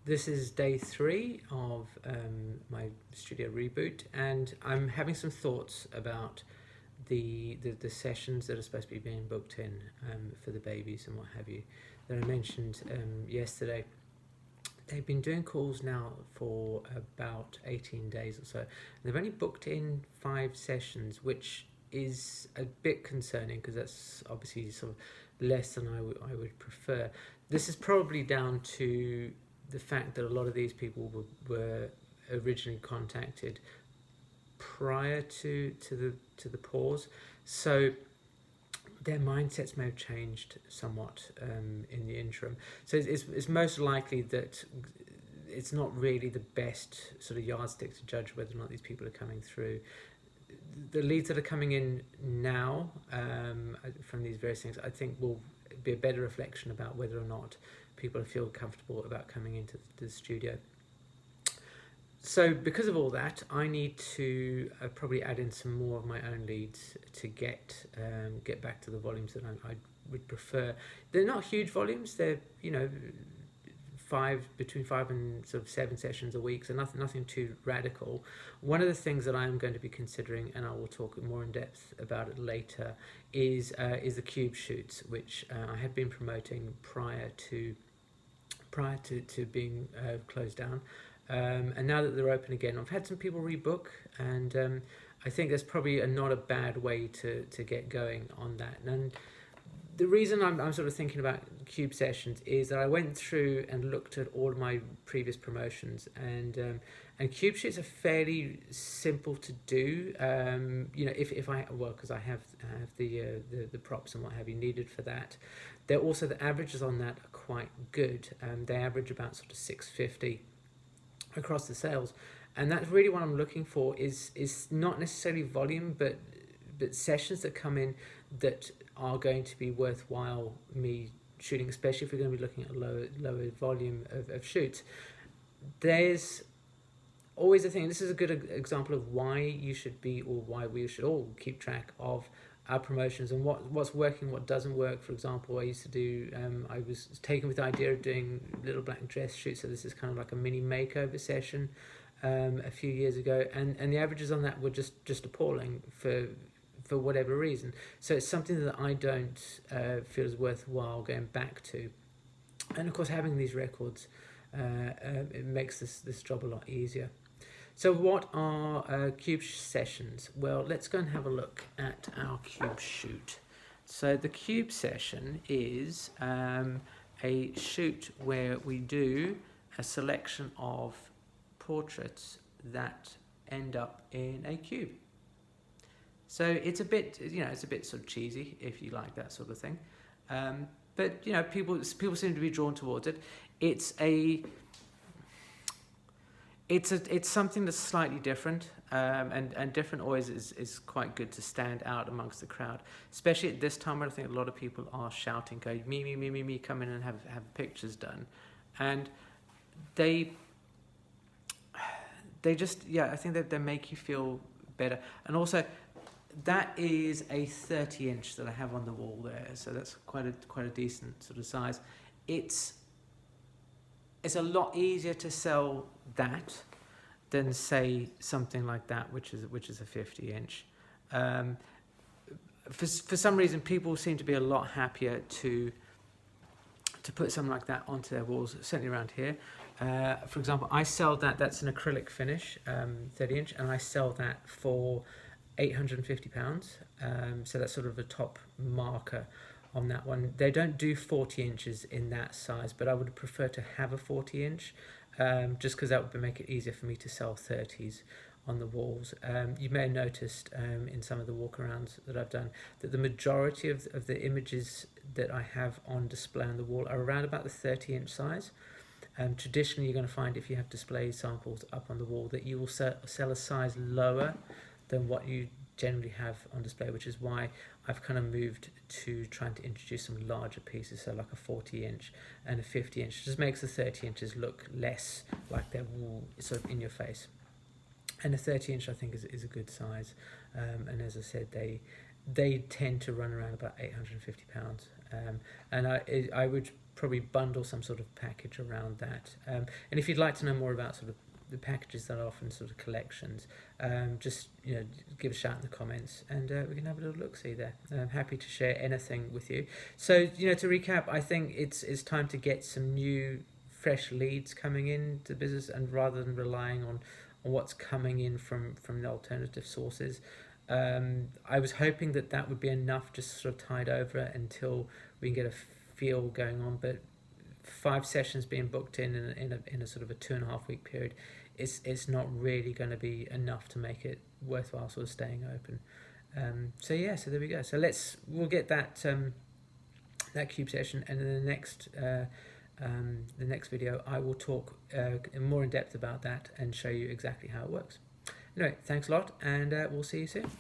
This is day 3 of my studio reboot, and I'm having some thoughts about the sessions that are supposed to be being booked in for the babies and what have you, that I mentioned yesterday. They've been doing calls now for about 18 days or so. They've only booked in 5 sessions, which is a bit concerning because that's obviously sort of less than I would prefer. This is probably down to the fact that a lot of these people were originally contacted prior to the pause, so their mindsets may have changed somewhat in the interim. So it's most likely that it's not really the best sort of yardstick to judge whether or not these people are coming through. The leads that are coming in now from these various things, I think, will be a better reflection about whether or not people feel comfortable about coming into the studio. So because of all that, I need to probably add in some more of my own leads to get back to the volumes that I would prefer. They're not huge volumes. They're between 5 and sort of 7 sessions a week, so nothing too radical. One of the things that I am going to be considering, and I will talk more in depth about it later, is the cube shoots, which I had been promoting prior to being closed down. And now that they're open again, I've had some people rebook, and I think that's probably not a bad way to get going on that. And the reason I'm sort of thinking about cube sessions is that I went through and looked at all of my previous promotions, and cube shoots are fairly simple to do. If I because I have the props and what have you needed for that. They're also, the averages on that are quite good. They average about sort of 650 across the sales, and that's really what I'm looking for. Is not necessarily volume, but sessions that come in that are going to be worthwhile me shooting, especially if we're going to be looking at lower volume of shoots. There's always a thing. This is a good example of why you should be, or why we should all keep track of our promotions and what's working, what doesn't work. For example, I used to do, I was taken with the idea of doing little black dress shoots, so this is kind of like a mini makeover session a few years ago, and the averages on that were just appalling for whatever reason. So it's something that I don't feel is worthwhile going back to. And of course, having these records, it makes this job a lot easier. So what are cube sessions? Well, let's go and have a look at our cube shoot. So the cube session is a shoot where we do a selection of portraits that end up in a cube. So it's a bit, it's a bit sort of cheesy if you like that sort of thing, but people seem to be drawn towards it. It's something that's slightly different, and different always is quite good to stand out amongst the crowd, especially at this time when I think a lot of people are shouting, "Go me, me, me, me, me! Come in and have pictures done," and they just I think that they make you feel better. And also, that is a 30-inch that I have on the wall there, so that's quite a decent sort of size. It's a lot easier to sell that than, say, something like that, which is a 50-inch. For some reason, people seem to be a lot happier to put something like that onto their walls. Certainly around here. For example, I sell that. That's an acrylic finish, 30-inch, and I sell that for £850. So that's sort of a top marker on that one. They don't do 40 inches in that size, but I would prefer to have a 40-inch, just because that would make it easier for me to sell 30s on the walls. You may have noticed in some of the walkarounds that I've done that the majority of the images that I have on display on the wall are around about the 30-inch size. Traditionally, you're going to find if you have display samples up on the wall that you will sell a size lower than what you generally have on display, which is why I've kind of moved to trying to introduce some larger pieces, so like a 40-inch and a 50-inch. It just makes the 30 inches look less like they're sort of in your face. And a 30-inch I think is a good size, and as I said, they tend to run around about £850, and I would probably bundle some sort of package around that. And if you'd like to know more about sort of the packages that are often sort of collections, just give a shout in the comments, and we can have a little look see there. I'm happy to share anything with you. So to recap, I think it's time to get some new fresh leads coming into the business, and rather than relying on what's coming in from the alternative sources. I was hoping that would be enough, just sort of tide over until we can get a feel going on, but 5 sessions being booked in a sort of a 2.5 week period, it's not really going to be enough to make it worthwhile sort of staying open. So there we go. So we'll get that cube session, and in the next video I will talk more in depth about that and show you exactly how it works. Anyway, thanks a lot, and we'll see you soon.